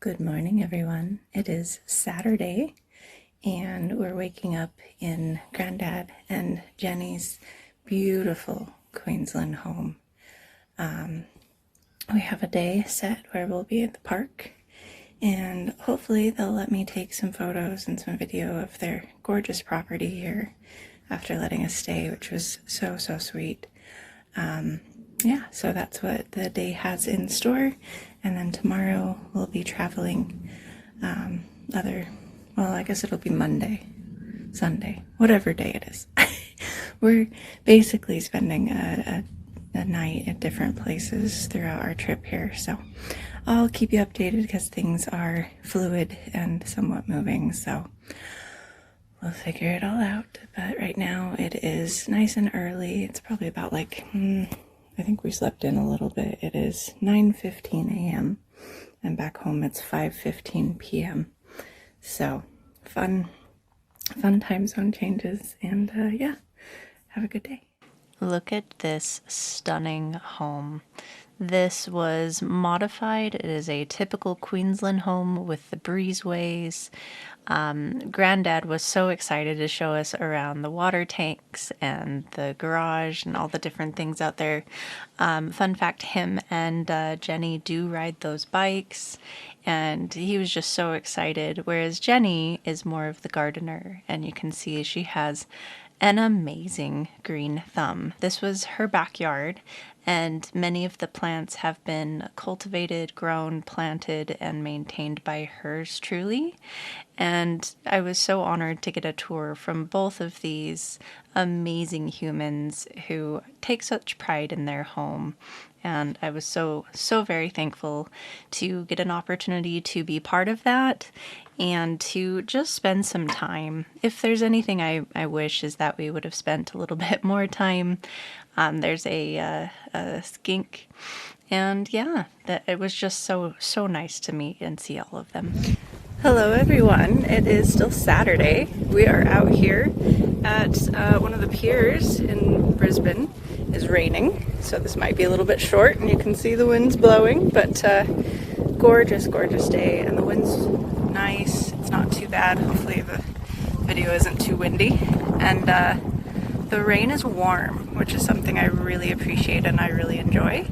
Good morning, everyone. It is Saturday, and we're waking up in Grandad and Jenny's beautiful Queensland home. We have a day set where we'll be at the park, and hopefully they'll let me take some photos and some video of their gorgeous property here after letting us stay, which was so sweet. So that's what the day has in store. And then tomorrow we'll be traveling I guess it'll be Monday, Sunday, whatever day it is. We're basically spending a night at different places throughout our trip here. So I'll keep you updated because things are fluid and somewhat moving. So we'll figure it all out. But right now it is nice and early. It's probably about I think we slept in a little bit. It is 9:15 a.m. and back home it's 5:15 p.m. So fun time zone changes, and have a good day. Look at this stunning home. This was modified. It is a typical Queensland home with the breezeways. Grandad was so excited to show us around the water tanks and the garage and all the different things out there. Fun fact, him and Jenny do ride those bikes, and he was just so excited, whereas Jenny is more of the gardener, and you can see she has an amazing green thumb. This was her backyard, and many of the plants have been cultivated, grown, planted, and maintained by hers truly. And I was so honored to get a tour from both of these amazing humans who take such pride in their home. And I was so very thankful to get an opportunity to be part of that and to just spend some time. If there's anything I wish is that we would have spent a little bit more time. There's a skink, and that it was just so nice to meet and see all of them. Hello everyone, it is still Saturday. We are out here at one of the piers in Brisbane. It's raining, so this might be a little bit short and you can see the winds blowing, but gorgeous day, and the wind's nice. It's not too bad. Hopefully the video isn't too windy, and the rain is warm, which is something I really appreciate and I really enjoy.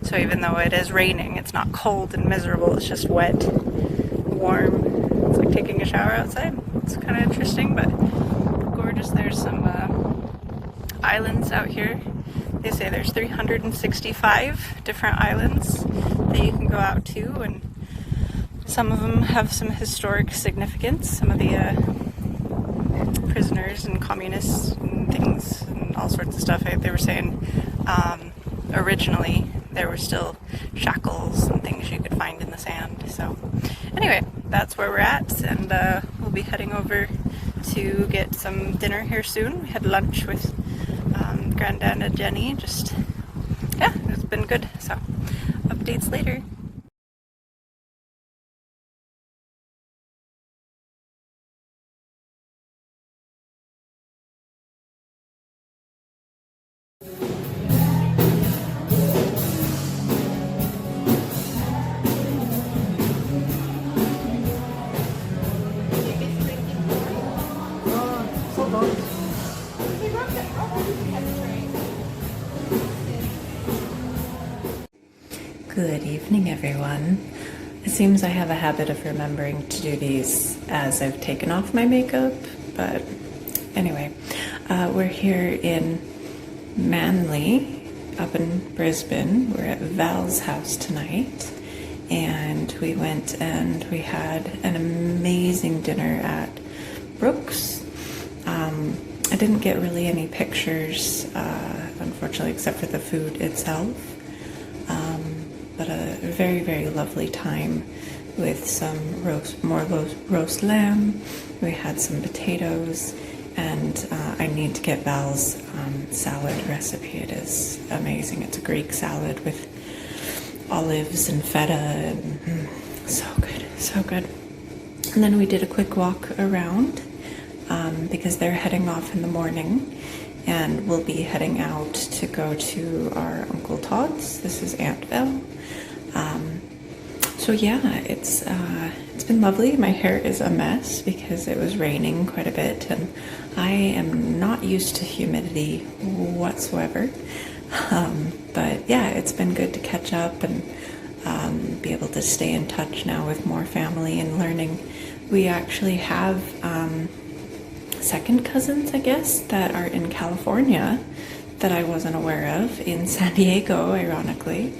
So even though it is raining, it's not cold and miserable, it's just wet, warm. It's like taking a shower outside. It's kind of interesting, but gorgeous. There's some islands out here. They say there's 365 different islands that you can go out to, and some of them have some historic significance. Some of the prisoners and communists and things and all sorts of stuff. They were saying originally there were still shackles and things you could find in the sand. So anyway, that's where we're at, and we'll be heading over to get some dinner here soon. We had lunch with Grandad and Jenny. It's been good. So updates later. Good evening, everyone. It seems I have a habit of remembering to do these as I've taken off my makeup, but anyway, we're here in Manly, up in Brisbane. We're at Val's house tonight, and we went and we had an amazing dinner at Brooks. I didn't get really any pictures, unfortunately, except for the food itself. But a very lovely time with some roast lamb. We had some potatoes, and I need to get Val's salad recipe. It is amazing. It's a Greek salad with olives and feta, and so good. And then we did a quick walk around because they're heading off in the morning, and we'll be heading out to go to our Uncle Todd's. This is Aunt Vel. So yeah, it's been lovely. My hair is a mess because it was raining quite a bit, and I am not used to humidity whatsoever. But yeah, it's been good to catch up and be able to stay in touch now with more family and learning. We actually have second cousins, I guess, that are in California that I wasn't aware of in San Diego, ironically.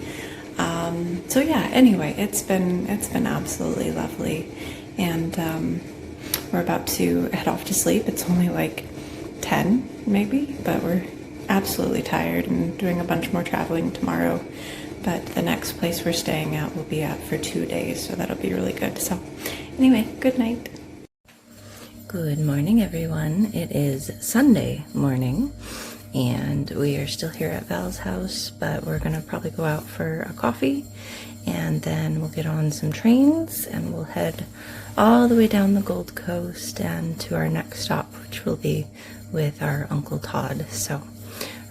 So yeah, anyway, it's been absolutely lovely, and we're about to head off to sleep. It's only like 10 maybe, but we're absolutely tired and doing a bunch more traveling tomorrow. But the next place we're staying at will be at for 2 days, so that'll be really good. So anyway, good night. Good morning, everyone. It is Sunday morning, and we are still here at Val's house, but we're gonna probably go out for a coffee, and then we'll get on some trains, and we'll head all the way down the Gold Coast and to our next stop, which will be with our Uncle Todd. So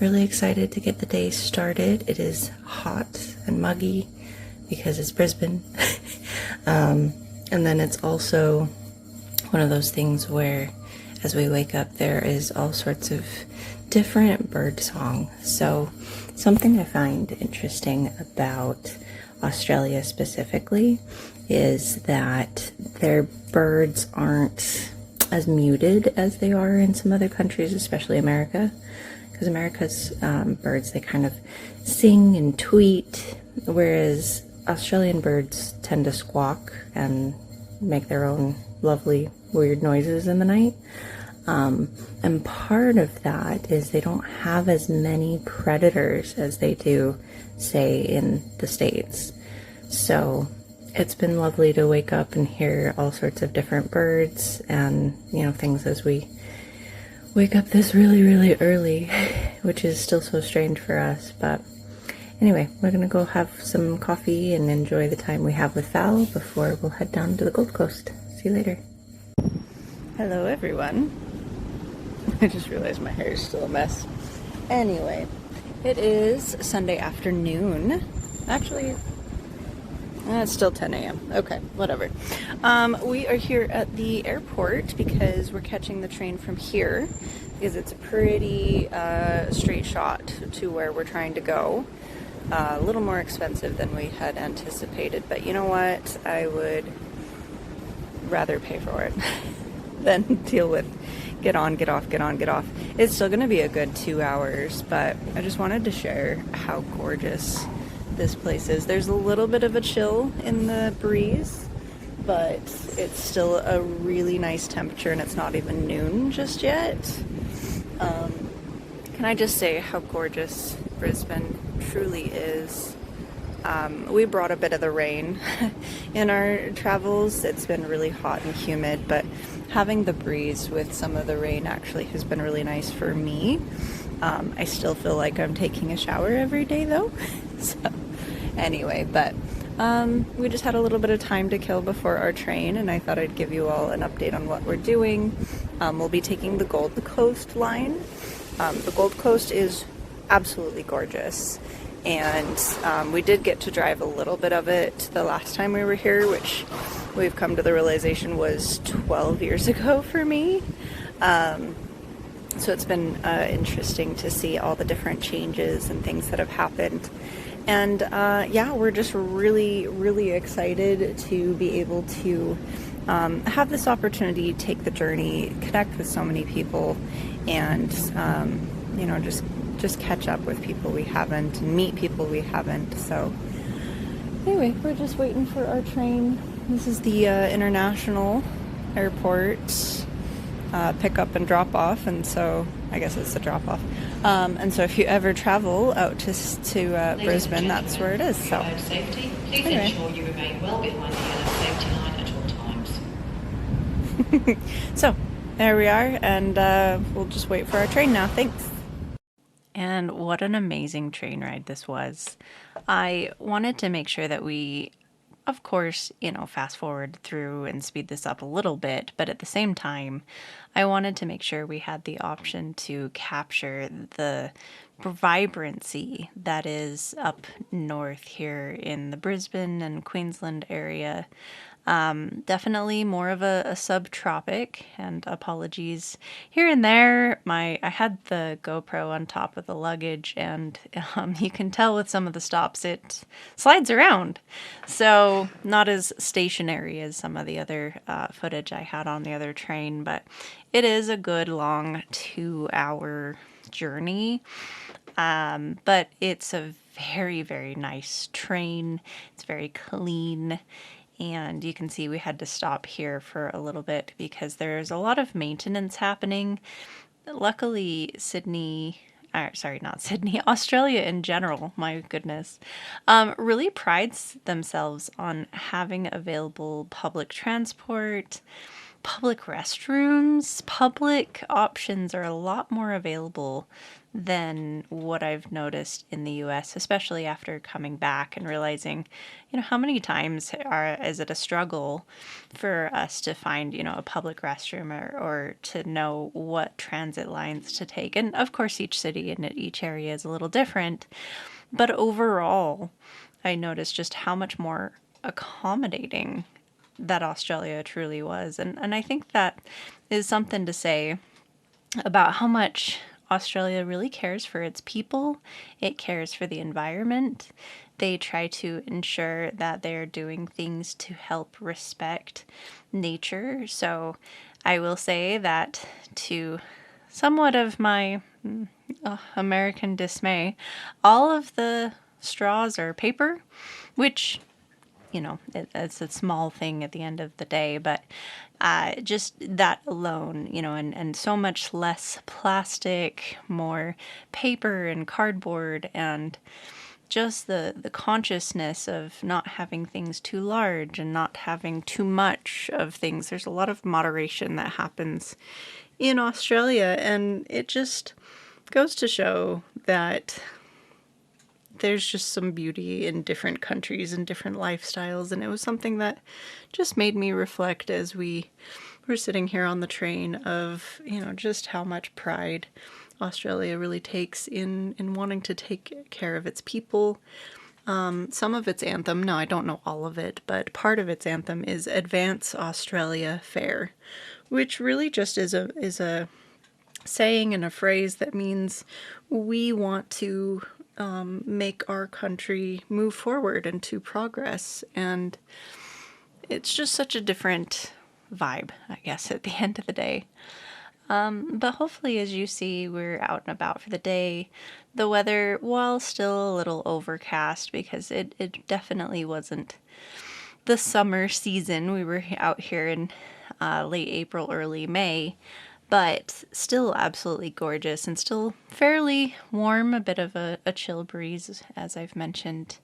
really excited to get the day started. It is hot and muggy because it's Brisbane. And then it's also one of those things where as we wake up there is all sorts of different bird song. So something I find interesting about Australia specifically is that their birds aren't as muted as they are in some other countries, especially America, because America's birds, they kind of sing and tweet, whereas Australian birds tend to squawk and make their own lovely weird noises in the night. And part of that is they don't have as many predators as they do, say, in the States. So it's been lovely to wake up and hear all sorts of different birds and, you know, things as we wake up this really, really early, which is still so strange for us. But anyway, we're gonna go have some coffee and enjoy the time we have with Val before we'll head down to the Gold Coast. See you later. Hello, everyone. I just realized my hair is still a mess. Anyway, it is Sunday afternoon. Actually, it's still 10 a.m. Okay, whatever. We are here at the airport because we're catching the train from here because it's a pretty straight shot to where we're trying to go. A little more expensive than we had anticipated, but you know what? I would rather pay for it than deal with get on, get off, get on, get off. It's still going to be a good 2 hours, but I just wanted to share how gorgeous this place is. There's a little bit of a chill in the breeze, but it's still a really nice temperature, and it's not even noon just yet. Can I just say how gorgeous Brisbane truly is? We brought a bit of the rain in our travels. It's been really hot and humid, but having the breeze with some of the rain actually has been really nice for me. I still feel like I'm taking a shower every day though. So anyway, but we just had a little bit of time to kill before our train, and I thought I'd give you all an update on what we're doing. We'll be taking the Gold Coast line. The Gold Coast is absolutely gorgeous, and we did get to drive a little bit of it the last time we were here, which we've come to the realization was 12 years ago for me. So it's been interesting to see all the different changes and things that have happened. And yeah, we're just really, really excited to be able to have this opportunity, take the journey, connect with so many people, and you know, just catch up with people we haven't, and meet people we haven't. So anyway, we're just waiting for our train. This is the international airport pick up and drop off, and so I guess it's a drop off. And so if you ever travel out to Brisbane, that's where it is. So safety. Please anyway. ensure you remain well behind the yellow safety line at all times. So there we are, and we'll just wait for our train now. Thanks. And what an amazing train ride this was. I wanted to make sure that we, of course, you know, fast forward through and speed this up a little bit, but at the same time, I wanted to make sure we had the option to capture the vibrancy that is up north here in the Brisbane and Queensland area. Definitely more of a subtropic, and apologies here and there. I had the GoPro on top of the luggage, and you can tell with some of the stops it slides around. So not as stationary as some of the other footage I had on the other train, but it is a good long 2-hour journey. But it's a very, very nice train. It's very clean. And you can see we had to stop here for a little bit because there's a lot of maintenance happening. Luckily, not Sydney, Australia in general, my goodness, really prides themselves on having available public transport, public restrooms. Public options are a lot more available than what I've noticed in the US, especially after coming back and realizing, how many times is it a struggle for us to find, a public restroom or to know what transit lines to take. And of course, each city and each area is a little different. But overall, I noticed just how much more accommodating that Australia truly was. And I think that is something to say about how much Australia really cares for its people. It cares for the environment. They try to ensure that they're doing things to help respect nature. So I will say that, to somewhat of my American dismay, all of the straws are paper, which it's a small thing at the end of the day, but just that alone, and so much less plastic, more paper and cardboard, and just the consciousness of not having things too large and not having too much of things. There's a lot of moderation that happens in Australia, and it just goes to show that there's just some beauty in different countries and different lifestyles. And it was something that just made me reflect as we were sitting here on the train of, just how much pride Australia really takes in wanting to take care of its people. Some of its anthem, no, I don't know all of it, but part of its anthem is Advance Australia Fair, which really just is a saying and a phrase that means we want to make our country move forward and to progress. And it's just such a different vibe, I guess, at the end of the day. But hopefully, as you see, we're out and about for the day. The weather, while still a little overcast, because it definitely wasn't the summer season. We were out here in late April, early May, but still absolutely gorgeous and still fairly warm, a bit of a chill breeze, as I've mentioned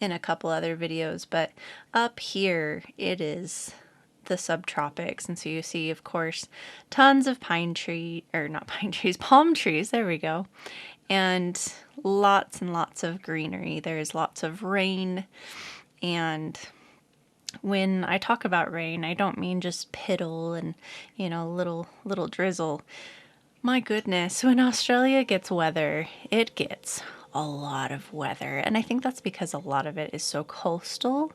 in a couple other videos. But up here, it is the subtropics, and so you see, of course, tons of palm trees, there we go, and lots of greenery. There's lots of rain, and when I talk about rain, I don't mean just piddle and, little drizzle. My goodness, when Australia gets weather, it gets a lot of weather. And I think that's because a lot of it is so coastal.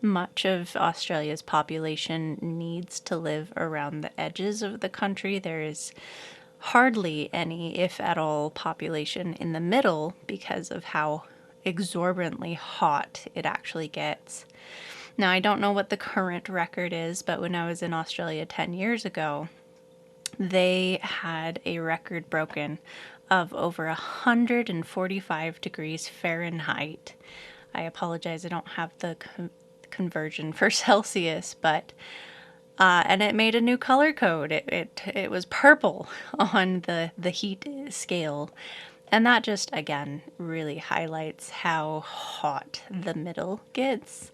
Much of Australia's population needs to live around the edges of the country. There is hardly any, if at all, population in the middle because of how exorbitantly hot it actually gets. Now, I don't know what the current record is, but when I was in Australia 10 years ago, they had a record broken of over 145 degrees Fahrenheit. I apologize, I don't have the conversion for Celsius, but and it made a new color code. It was purple on the heat scale. And that just, again, really highlights how hot the middle gets.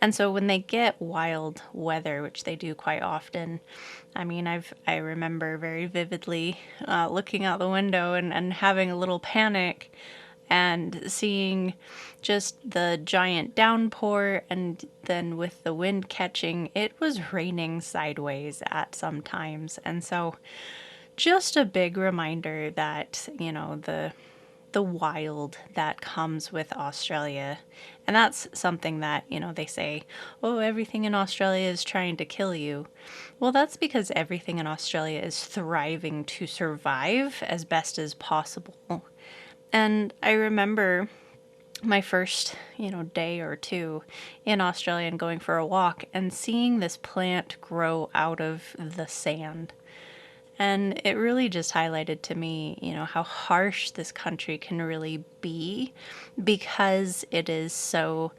And so when they get wild weather, which they do quite often, I remember very vividly looking out the window and having a little panic and seeing just the giant downpour, and then with the wind catching, it was raining sideways at some times. And so just a big reminder that, the the wild that comes with Australia. And that's something that, they say, oh, everything in Australia is trying to kill you. Well, that's because everything in Australia is thriving to survive as best as possible. And I remember my first, day or two in Australia and going for a walk and seeing this plant grow out of the sand. And it really just highlighted to me, how harsh this country can really be because it is so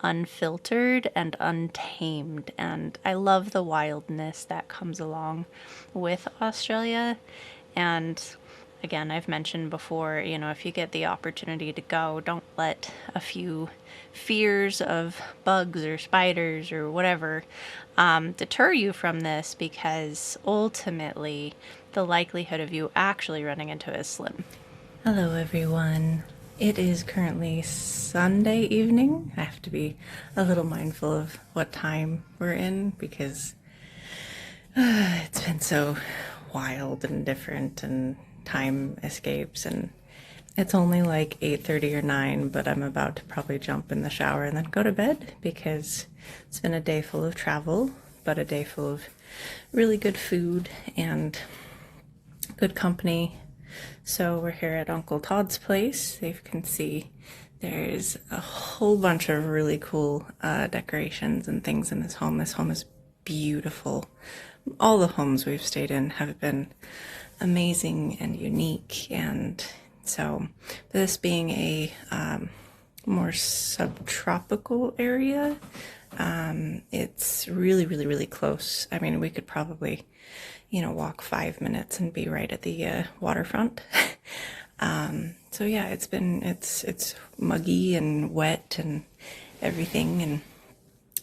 unfiltered and untamed. And I love the wildness that comes along with Australia. And again, I've mentioned before, if you get the opportunity to go, don't let a few fears of bugs or spiders or whatever deter you from this, because ultimately the likelihood of you actually running into it is slim. Hello, everyone. It is currently Sunday evening. I have to be a little mindful of what time we're in because it's been so wild and different and time escapes, and it's only like 8:30 or 9, but I'm about to probably jump in the shower and then go to bed because it's been a day full of travel, but a day full of really good food and good company. So we're here at Uncle Todd's place. If you can see, there's a whole bunch of really cool decorations and things in this home. This home is beautiful. All the homes we've stayed in have been amazing and unique, and so this being a more subtropical area, it's really, really, really close. I mean, we could probably, walk 5 minutes and be right at the waterfront. So yeah, it's muggy and wet and everything,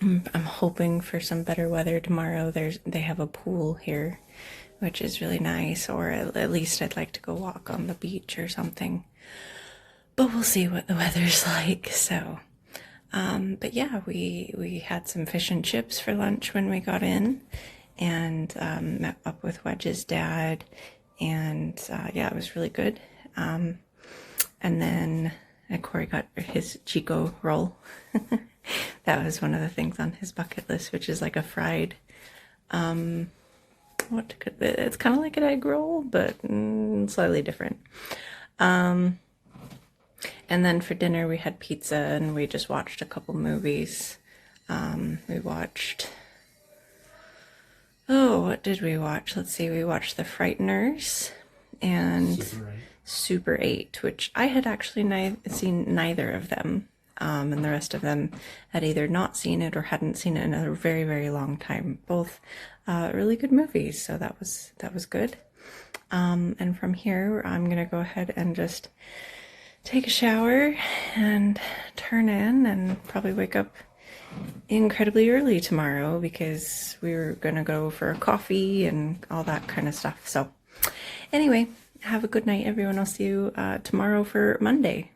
and I'm hoping for some better weather tomorrow. They have a pool here, which is really nice, or at least I'd like to go walk on the beach or something. But we'll see what the weather's like. So, but yeah, we had some fish and chips for lunch when we got in, and met up with Wedge's dad, and yeah, it was really good. And then Corey got his Chico roll. That was one of the things on his bucket list, which is like a fried, it's kind of like an egg roll, but slightly different. And then for dinner we had pizza, and we just watched a couple movies. We watched, what did we watch? Let's see, we watched The Frighteners and Super 8, which I had actually seen neither of them. And the rest of them had either not seen it or hadn't seen it in a very, very long time. Both really good movies, so that was good. And from here, I'm gonna go ahead and just take a shower and turn in, and probably wake up incredibly early tomorrow because we were gonna go for a coffee and all that kind of stuff. So anyway, have a good night, everyone. I'll see you tomorrow for Monday.